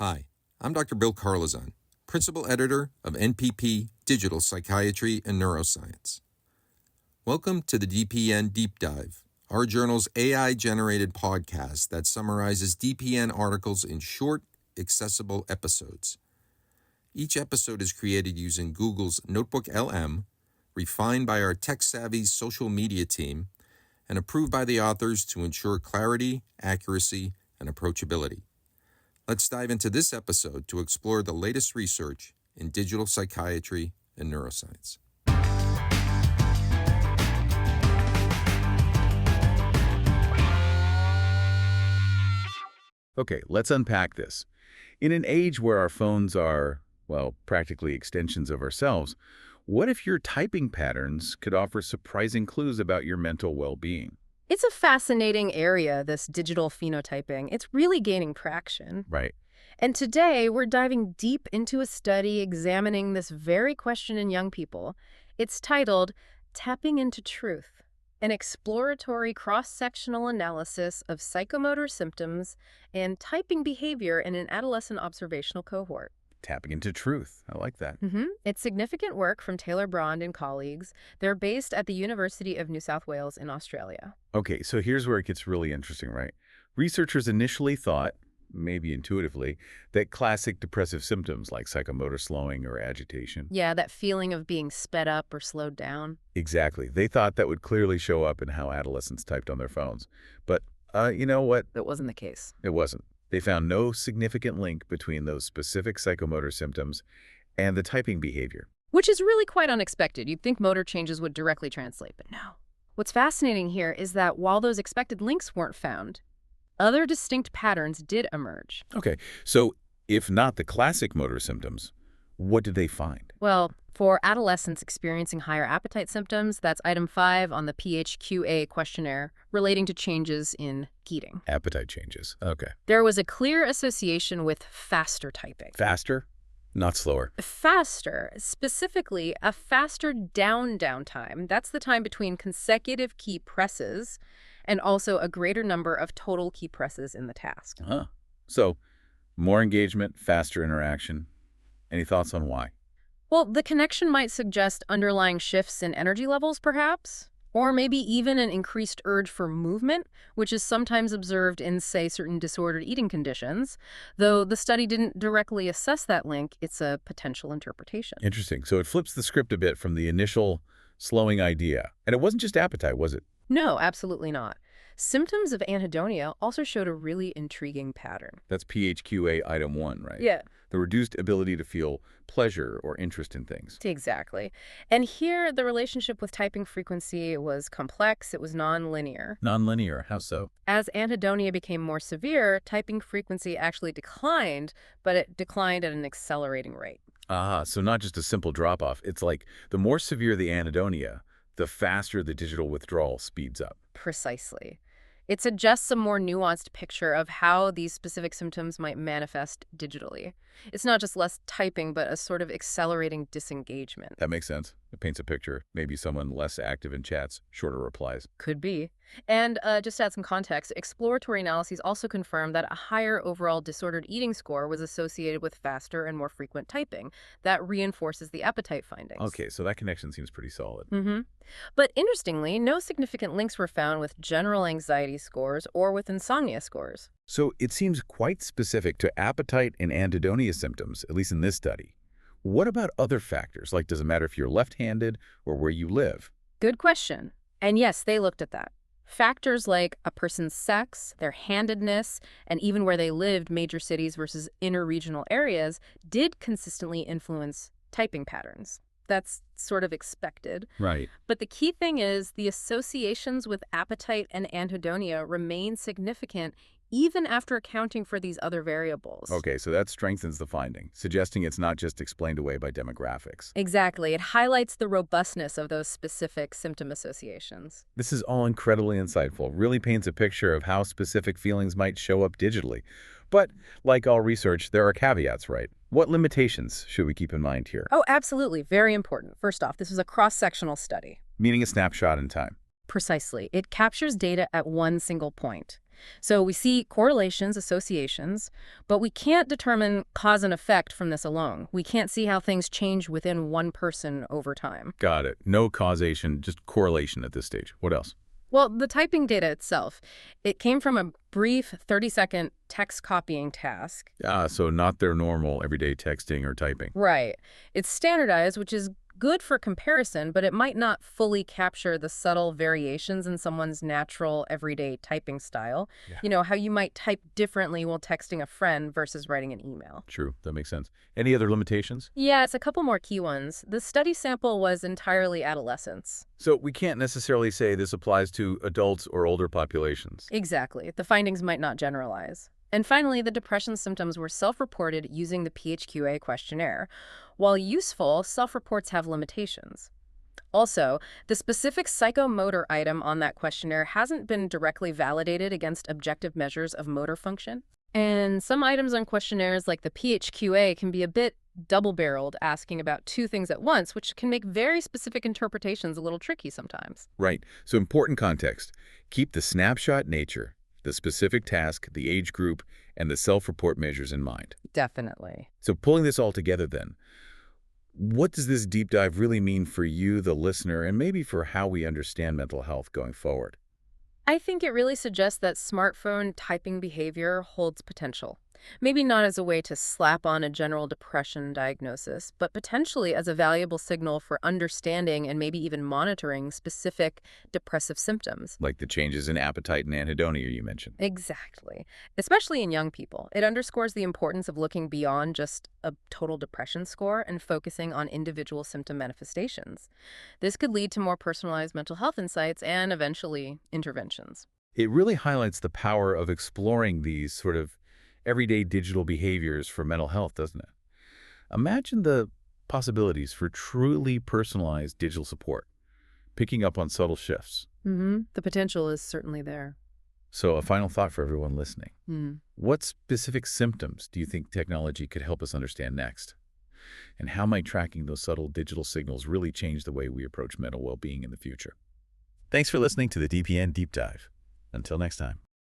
Hi, I'm Dr. Bill Carlazon, Principal Editor of NPP Digital Psychiatry and Neuroscience. Welcome to the DPN Deep Dive, our journal's AI-generated podcast that summarizes DPN articles in short, accessible episodes. Each episode is created using Google's Notebook LM, refined by our tech-savvy social media team, and approved by the authors to ensure clarity, accuracy, and approachability. Let's dive into this episode to explore the latest research in digital psychiatry and neuroscience. Okay, let's unpack this. In an age where our phones are, well, practically extensions of ourselves, what if your typing patterns could offer surprising clues about your mental well-being? It's a fascinating area, this digital phenotyping. It's really gaining traction. Right. And today, we're diving deep into a study examining this very question in young people. It's titled, Tapping into Truth, an exploratory cross-sectional analysis of psychomotor symptoms and typing behavior in an adolescent observational cohort. Tapping into truth. I like that. It's significant work from Taylor Braund and colleagues. They're based at the University of New South Wales in Australia. Okay, so here's where it gets really interesting, right? Researchers initially thought, maybe intuitively, that classic depressive symptoms like psychomotor slowing or agitation. Yeah, that feeling of being sped up or slowed down. Exactly. They thought that would clearly show up in how adolescents typed on their phones. But you know what? That wasn't the case. It wasn't. They found no significant link between those specific psychomotor symptoms and the typing behavior. Which is really quite unexpected. You'd think motor changes would directly translate, but no. What's fascinating here is that while those expected links weren't found, other distinct patterns did emerge. Okay, so if not the classic motor symptoms, what did they find? Well, for adolescents experiencing higher appetite symptoms, that's item 5 on the PHQ-A questionnaire relating to changes in eating. Appetite changes. Okay. There was a clear association with faster typing. Faster, not slower. Faster, specifically a faster down time. That's the time between consecutive key presses and also a greater number of total key presses in the task. So, more engagement, faster interaction. Any thoughts on why? Well, the connection might suggest underlying shifts in energy levels, perhaps, or maybe even an increased urge for movement, which is sometimes observed in, say, certain disordered eating conditions. Though the study didn't directly assess that link, it's a potential interpretation. Interesting. So it flips the script a bit from the initial slowing idea. And it wasn't just appetite, was it? No, absolutely not. Symptoms of anhedonia also showed a really intriguing pattern. That's PHQ-A item 1, right? Yeah. The reduced ability to feel pleasure or interest in things. Exactly. And here, the relationship with typing frequency was complex. It was nonlinear. Nonlinear, how so? As anhedonia became more severe, typing frequency actually declined, but it declined at an accelerating rate. So not just a simple drop-off. It's like the more severe the anhedonia, the faster the digital withdrawal speeds up. Precisely. It suggests a more nuanced picture of how these specific symptoms might manifest digitally. It's not just less typing, but a sort of accelerating disengagement. That makes sense. It paints a picture. Maybe someone less active in chats, shorter replies. Could be. And just to add some context, exploratory analyses also confirmed that a higher overall disordered eating score was associated with faster and more frequent typing. That reinforces the appetite findings. Okay, so that connection seems pretty solid. But interestingly, no significant links were found with general anxiety scores or with insomnia scores. So it seems quite specific to appetite and anhedonia symptoms, at least in this study. What about other factors, like does it matter if you're left-handed or where you live? Good question. And yes, they looked at that. Factors like a person's sex, their handedness, and even where they lived, major cities versus interregional areas, did consistently influence typing patterns. That's sort of expected. Right. But the key thing is the associations with appetite and anhedonia remain significant even after accounting for these other variables. Okay, so that strengthens the finding, suggesting it's not just explained away by demographics. Exactly. It highlights the robustness of those specific symptom associations. This is all incredibly insightful, really paints a picture of how specific feelings might show up digitally. But, like all research, there are caveats, right? What limitations should we keep in mind here? Oh, absolutely. Very important. First off, this was a cross-sectional study. Meaning a snapshot in time. Precisely. It captures data at one single point. So we see correlations, associations, but we can't determine cause and effect from this alone. We can't see how things change within one person over time. Got it. No causation, just correlation at this stage. What else? Well, the typing data itself, it came from a brief 30-second text copying task. So not their normal everyday texting or typing. Right. It's standardized, which is good for comparison, but it might not fully capture the subtle variations in someone's natural everyday typing style. Yeah. You know, how you might type differently while texting a friend versus writing an email. True, that makes sense. Any other limitations? Yeah, it's a couple more key ones. The study sample was entirely adolescents. So we can't necessarily say this applies to adults or older populations. Exactly. The findings might not generalize. And finally, the depression symptoms were self-reported using the PHQ-A questionnaire. While useful, self-reports have limitations. Also, the specific psychomotor item on that questionnaire hasn't been directly validated against objective measures of motor function. And some items on questionnaires like the PHQ-A can be a bit double-barreled, asking about two things at once, which can make very specific interpretations a little tricky sometimes. Right. So important context. Keep the snapshot nature, the specific task, the age group, and the self-report measures in mind. Definitely. So pulling this all together then, what does this deep dive really mean for you, the listener, and maybe for how we understand mental health going forward? I think it really suggests that smartphone typing behavior holds potential. Maybe not as a way to slap on a general depression diagnosis, but potentially as a valuable signal for understanding and maybe even monitoring specific depressive symptoms. Like the changes in appetite and anhedonia you mentioned. Exactly. Especially in young people. It underscores the importance of looking beyond just a total depression score and focusing on individual symptom manifestations. This could lead to more personalized mental health insights and eventually interventions. It really highlights the power of exploring these sort of everyday digital behaviors for mental health, doesn't it? Imagine the possibilities for truly personalized digital support, picking up on subtle shifts. The potential is certainly there. So a final thought for everyone listening. What specific symptoms do you think technology could help us understand next? And how might tracking those subtle digital signals really change the way we approach mental well-being in the future? Thanks for listening to the DPN Deep Dive. Until next time.